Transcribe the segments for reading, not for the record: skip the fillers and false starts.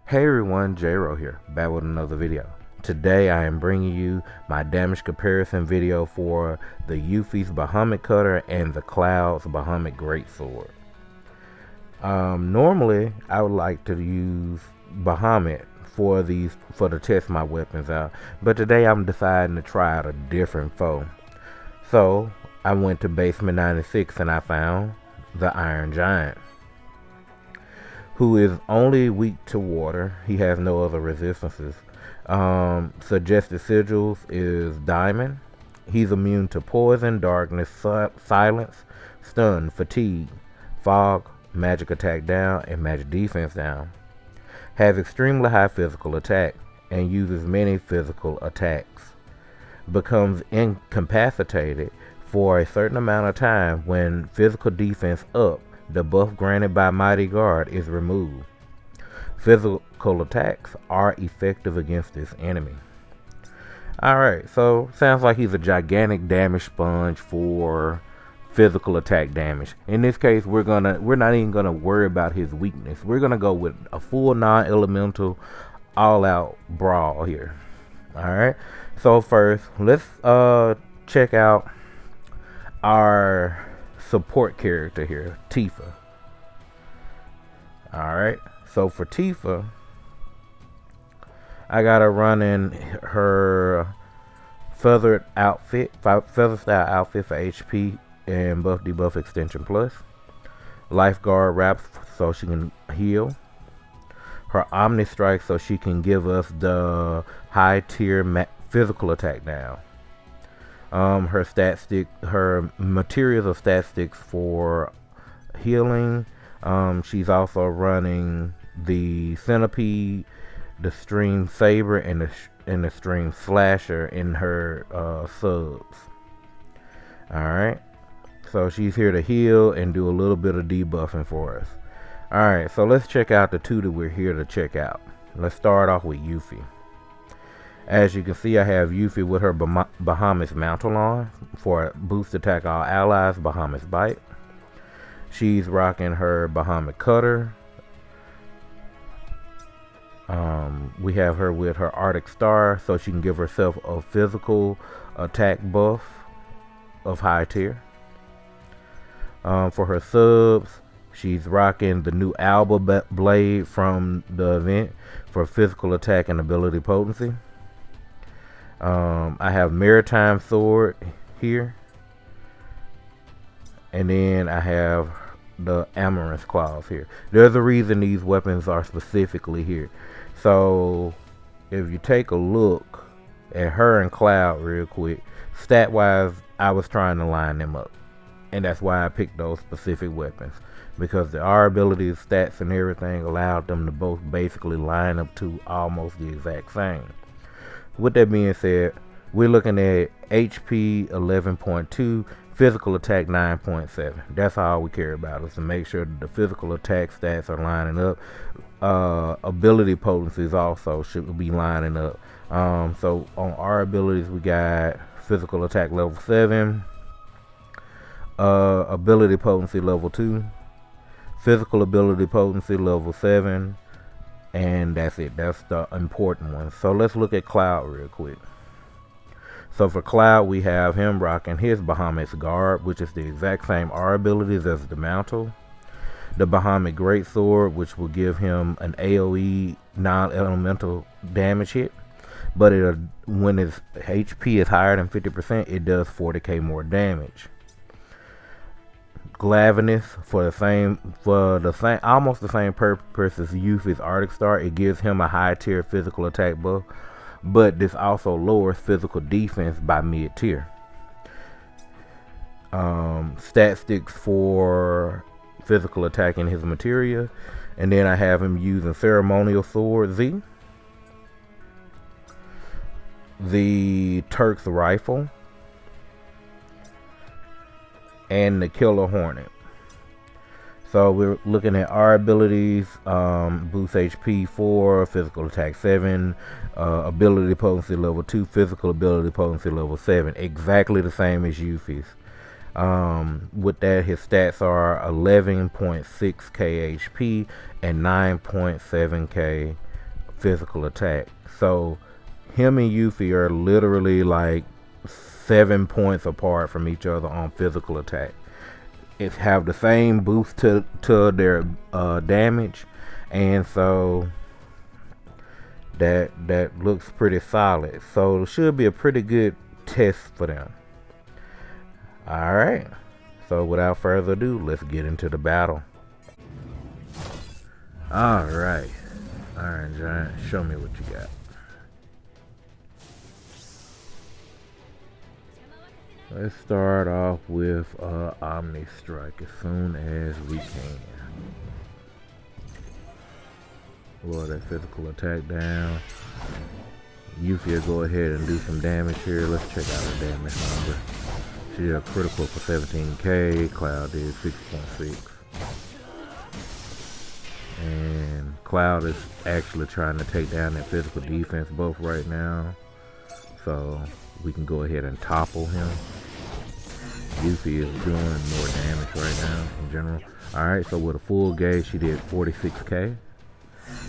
Hey everyone, J-Ro here, back with another video. Today I am bringing you my damage comparison video for the Yuffie's Bahamut Cutter and the Cloud's Bahamut Greatsword. Normally I would like to use Bahamut for to test my weapons out, but today I'm deciding to try out a different foe. So I went to basement 96 and I found the Iron Giant, who is only weak to water. He has no other resistances. Suggested sigils is Diamond. He's immune to poison, darkness, silence, stun, fatigue, fog, magic attack down, and magic defense down. Has extremely high physical attack and uses many physical attacks. Becomes incapacitated for a certain amount of time when physical defense up. The buff granted by Mighty Guard is removed. Physical attacks are effective against this enemy. Alright, so sounds like he's a gigantic damage sponge for physical attack damage. In this case, we're not even gonna worry about his weakness. We're gonna go with a full non-elemental all-out brawl here. Alright, so first let's check out our support character here, Tifa. Alright, so for Tifa, I got her running her feather style outfit for HP and buff debuff extension plus. Lifeguard wraps so she can heal. Her Omni Strike so she can give us the high tier physical attack down. Her materials of stat sticks for healing. She's also running the Centipede, the Stream Saber, and the Stream Slasher in her subs. Alright, so she's here to heal and do a little bit of debuffing for us. Alright, so let's check out the two that we're here to check out. Let's start off with Yuffie. As you can see, I have Yuffie with her Bahamut's Mantle on for boost attack all allies, Bahamut's Bite. She's rocking her Bahamut Cutter. We have her with her Arctic Star so she can give herself a physical attack buff of high tier. For her subs, she's rocking the new Alba Blade from the event for physical attack and ability potency. I have Maritime Sword here, and then I have the Amaranth Claws here. There's a reason these weapons are specifically here. So if you take a look at her and Cloud real quick, stat wise I was trying to line them up, and that's why I picked those specific weapons, because our abilities, stats, and everything allowed them to both basically line up to almost the exact same. With that being said, we're looking at HP 11.2, physical attack 9.7. That's all we care about, is to make sure that the physical attack stats are lining up. Ability potencies also should be lining up. So on our abilities, we got physical attack level 7, ability potency level 2, physical ability potency level 7, and that's it. That's the important one. So let's look at Cloud real quick. So for Cloud, we have him rocking his Bahamut's Guard, which is the exact same R abilities as the Mantle. The Bahamut Greatsword, which will give him an AoE non-elemental damage hit, but when its HP is higher than 50%, it does 40k more damage. Glavinus for almost the same purpose as Yuffie's Arctic Star. It gives him a high tier physical attack buff, but this also lowers physical defense by mid tier. Stat sticks for physical attack in his materia, and then I have him using Ceremonial Sword Z, the Turk's Rifle, and the Killer Hornet. So we're looking at our abilities: boost HP 4, physical attack 7, ability potency level 2, physical ability potency level 7. Exactly the same as Yuffie's. With that, his stats are 11.6k HP and 9.7k physical attack. So him and Yuffie are literally like 7 points apart from each other on physical attack. It have the same boost to their damage, and so that looks pretty solid. So it should be a pretty good test for them. Alright, so without further ado, let's get into the battle. Alright, Giant, show me what you got. Let's start off with Omni Strike as soon as we can. Lower that physical attack down. Yuffie will go ahead and do some damage here. Let's check out her damage number. She did a critical for 17k. Cloud did 6.6. And Cloud is actually trying to take down that physical defense buff right now. So we can go ahead and topple him. Yuffie is doing more damage right now in general. Alright, so with a full gauge, she did 46k.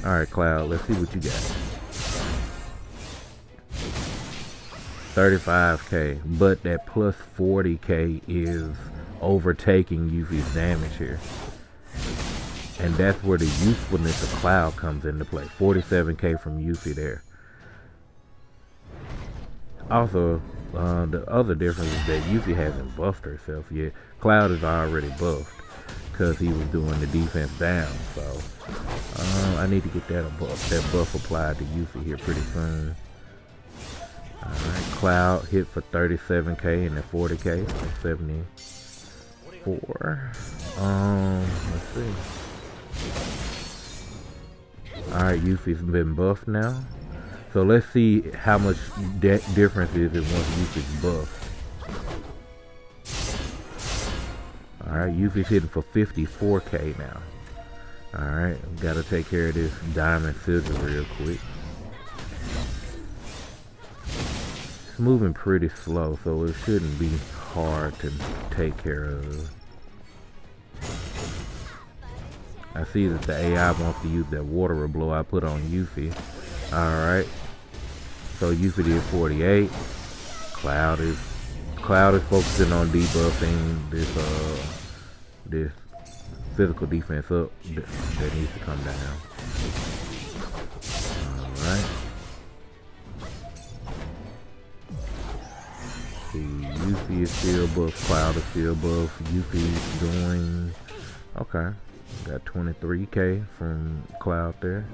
Alright, Cloud, let's see what you got. 35k, but that plus 40k is overtaking Yuffie's damage here. And that's where the usefulness of Cloud comes into play. 47k from Yuffie there. Also, the other difference is that Yuffie hasn't buffed herself yet. Cloud is already buffed because he was doing the defense down. So I need to get that buff applied to Yuffie here pretty soon. Alright, Cloud hit for 37k and then 40k, so 74. Let's see. Alright, Yuffie's been buffed now. So let's see how much difference is it once Yuffie's buffed. Alright, Yuffie's hitting for 54k now. Alright, gotta take care of this diamond scissor real quick. It's moving pretty slow, so it shouldn't be hard to take care of. I see that the AI wants to use that water blow I put on Yuffie. Alright. So Yuffie did 48. Cloud is focusing on debuffing this physical defense up that needs to come down. Alright. See, Yuffie is still buff, Cloud is still buff. Yuffie's doing okay. Got 23k from Cloud there.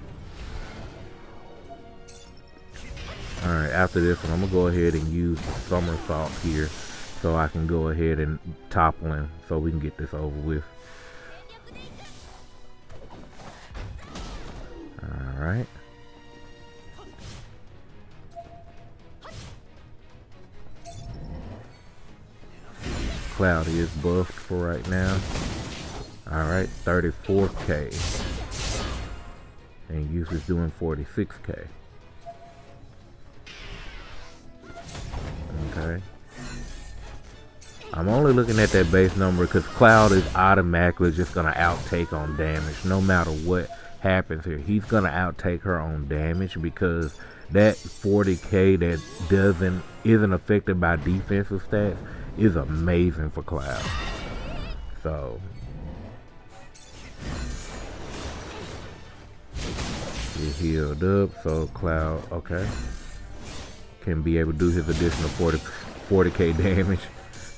Alright, after this one, I'm going to go ahead and use the somersault here so I can go ahead and topple him so we can get this over with. Alright. Cloud is buffed for right now. Alright, 34k. And Yuffie's doing 46k. Okay. I'm only looking at that base number because Cloud is automatically just going to outtake on damage. No matter what happens here, he's going to outtake her on damage because that 40k that isn't affected by defensive stats is amazing for Cloud. So get healed up, so Cloud, okay, can be able to do his additional 40k damage.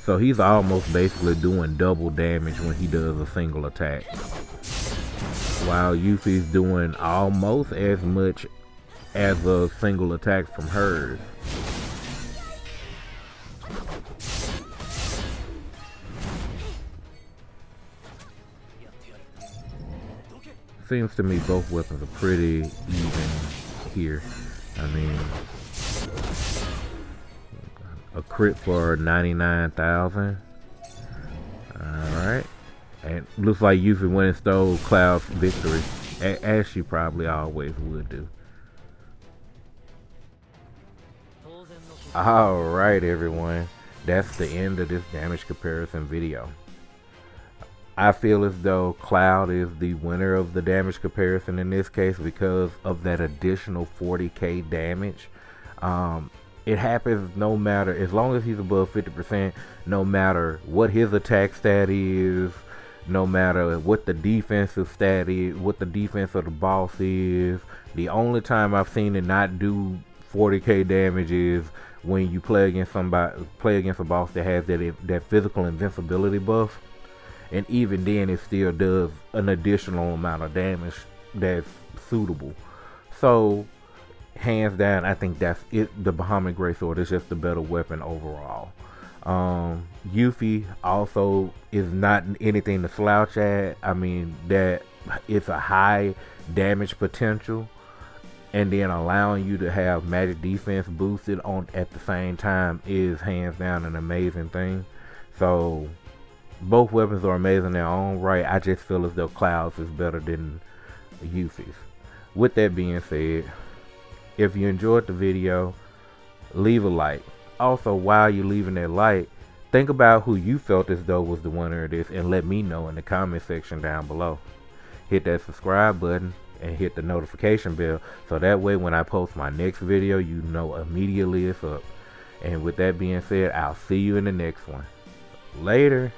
So he's almost basically doing double damage when he does a single attack. While Yuffie's doing almost as much as a single attack from hers. Seems to me both weapons are pretty even here. I mean, a crit for 99,000. Alright. And looks like Yuffie went and stole Cloud's victory, as she probably always would do. Alright everyone, that's the end of this damage comparison video. I feel as though Cloud is the winner of the damage comparison in this case because of that additional 40k damage. It happens no matter, as long as he's above 50%, no matter what his attack stat is, no matter what the defensive stat is, what the defense of the boss is. The only time I've seen it not do 40k damage is when you play against a boss that has that physical invincibility buff, and even then it still does an additional amount of damage that's suitable. So hands down, I think that's it. The Bahamut Greatsword is just the better weapon overall. Yuffie also is not anything to slouch at. I mean, that it's a high damage potential, and then allowing you to have magic defense boosted on at the same time is hands down an amazing thing. So both weapons are amazing in their own right. I just feel as though Cloud's is better than Yuffie's. With that being said, if you enjoyed the video, leave a like. Also, while you're leaving that like, think about who you felt as though was the winner of this and let me know in the comment section down below. Hit that subscribe button and hit the notification bell so that way when I post my next video, you know immediately it's up. And with that being said, I'll see you in the next one. Later.